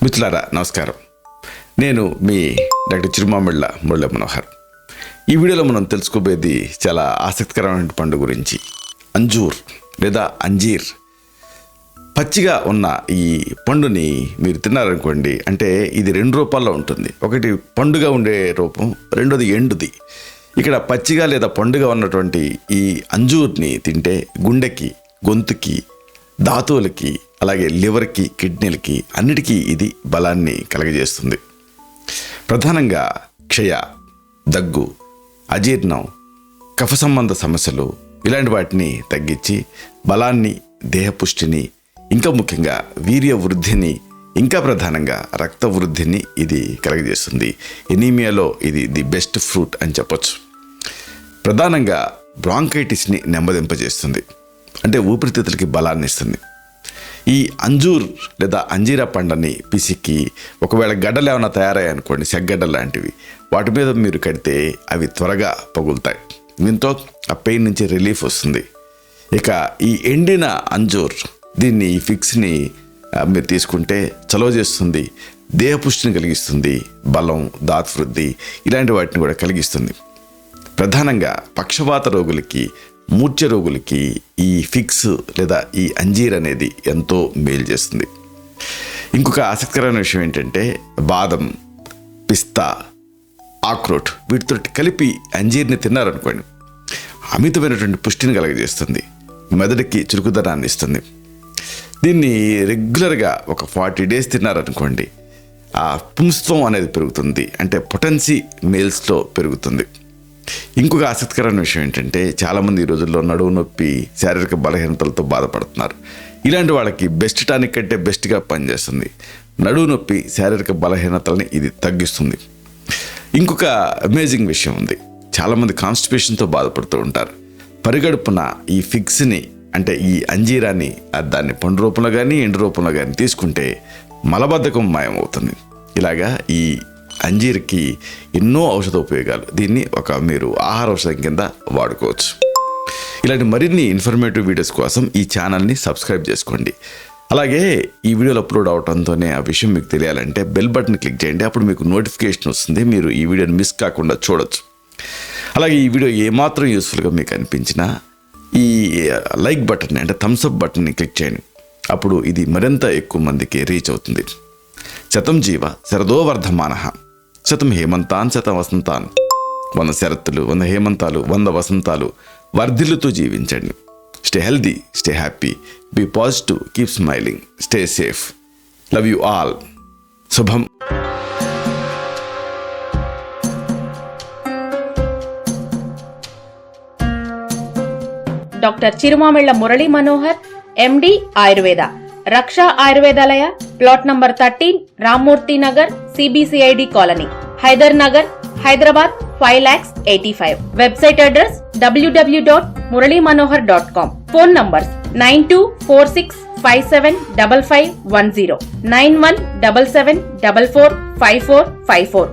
మిత్రులారా నమస్కారం. నేను మీ డాక్టర్ చిరుమామిళ్ళ మురళీ మనోహర్. ఈ వీడియోలో మనం తెలుసుకోబోయేది చాలా ఆసక్తికరమైన పండు గురించి. అంజూర్ లేదా అంజీర్. పచ్చిగా ఉన్న ఈ పండుని మీరు తిన్నారనుకోండి, అంటే ఇది 2 రూపాల్లో ఉంటుంది. ఒకటి పండుగ ఉండే రూపం, రెండోది ఎండుది. ఇక్కడ పచ్చిగా లేదా పండుగ ఉన్నటువంటి ఈ అంజూర్ని తింటే గుండెకి, గొంతుకి, ధాతువులకి, అలాగే లివర్కి, కిడ్నీలకి అన్నిటికీ ఇది బలాన్ని కలగజేస్తుంది. ప్రధానంగా క్షయ, దగ్గు, అజీర్ణం, కఫ సంబంధ సమస్యలు ఇలాంటి వాటిని తగ్గించి బలాన్ని, దేహపుష్టిని, ఇంకా ముఖ్యంగా వీర్య వృద్ధిని, ఇంకా ప్రధానంగా రక్త వృద్ధిని ఇది కలగజేస్తుంది. ఎనీమియాలో ఇది ది బెస్ట్ ఫ్రూట్ అని చెప్పొచ్చు. ప్రధానంగా బ్రాంకైటిస్ని నెమ్మదింపజేస్తుంది, అంటే ఊపిరితిత్తులకి బలాన్ని ఇస్తుంది. ఈ అంజూర్ లేదా అంజీరా పండుని పిసికి ఒకవేళ గడ్డలు ఏమైనా తయారయ్యాయనుకోండి, సెగ్గడ్డలు లాంటివి, వాటి మీద మీరు కడితే అవి త్వరగా పగులుతాయి. దీంతో ఆ పెయిన్ నుంచి రిలీఫ్ వస్తుంది. ఇక ఈ ఎండిన అంజూర్, దీన్ని ఈ ఫిక్స్ని మీరు తీసుకుంటే చలవ చేస్తుంది, దేహపుష్టిని కలిగిస్తుంది, బలం, దాతృవృద్ధి ఇలాంటి వాటిని కూడా కలిగిస్తుంది. ప్రధానంగా పక్షవాత రోగులకి, మూర్ఛ రోగులకి ఈ ఫిక్స్ లేదా ఈ అంజీర్ అనేది ఎంతో మేలు చేస్తుంది. ఇంకొక ఆసక్తికరమైన విషయం ఏంటంటే బాదం, పిస్తా, ఆక్రోట్ వీటితో కలిపి అంజీర్ని తిన్నారనుకోండి, అమితమైనటువంటి పుష్టిని కలగజేస్తుంది, మెదడుకి చురుకుదనాన్ని ఇస్తుంది. దీన్ని రెగ్యులర్గా ఒక 40 days తిన్నారనుకోండి, ఆ పుంస్త్వం అనేది పెరుగుతుంది, అంటే పొటెన్సీ మేల్స్లో పెరుగుతుంది. ఇంకొక ఆసక్తికరమైన విషయం ఏంటంటే చాలామంది ఈ రోజుల్లో నడువు నొప్పి, శారీరక బలహీనతలతో బాధపడుతున్నారు. ఇలాంటి వాళ్ళకి బెస్ట్ టానిక్ కంటే బెస్ట్గా పనిచేస్తుంది. నడువు నొప్పి, శారీరక బలహీనతల్ని ఇది తగ్గిస్తుంది. ఇంకొక అమేజింగ్ విషయం ఉంది. చాలామంది కాన్స్టిపేషన్తో బాధపడుతూ ఉంటారు. పరిగడుపున ఈ ఫిక్స్ని, అంటే ఈ అంజీరాన్ని, దాన్ని పండు రూపంలో కానీ ఎండు రూపంలో కానీ తీసుకుంటే మలబద్ధకం మాయమవుతుంది. ఇలాగా ఈ అంజీర్కి ఎన్నో ఔషధ ఉపయోగాలు. దీన్ని మీరు ఆహార ఔషధం కింద వాడుకోవచ్చు. ఇలాంటి మరిన్ని ఇన్ఫర్మేటివ్ వీడియోస్ కోసం ఈ ఛానల్ని సబ్స్క్రైబ్ చేసుకోండి. అలాగే ఈ వీడియోలు అప్లోడ్ అవడంతోనే ఆ విషయం మీకు తెలియాలంటే బెల్ బటన్ క్లిక్ చేయండి. అప్పుడు మీకు నోటిఫికేషన్ వస్తుంది, మీరు ఈ వీడియోని మిస్ కాకుండా చూడొచ్చు. అలాగే ఈ వీడియో ఏమాత్రం యూస్ఫుల్గా మీకు అనిపించినా ఈ లైక్ బటన్, అంటే థమ్స్అప్ బటన్ని క్లిక్ చేయండి. అప్పుడు ఇది మరింత ఎక్కువ మందికి రీచ్ అవుతుంది. శతం జీవ శరదో వర్ధమానః, శతం హేమంతాన్ శతం వసంతాన్. 100 శరత్తులు, 100 హేమంతాలు, 100 వసంతాలు వర్ధిల్లుతూ జీవించండి. Stay healthy, stay happy, be positive, keep smiling, stay safe. Love you all. శుభం. Doctor Chirumamilla Murali Manohar, MD, Ayurveda, Raksha Ayurvedalaya, plot number 13, Rammurthy Nagar, CBCID colony, Hyder Nagar, Hyderabad 5,85,000. Website address www.muralymanohar.com. Phone numbers 9246575510, 9177445454.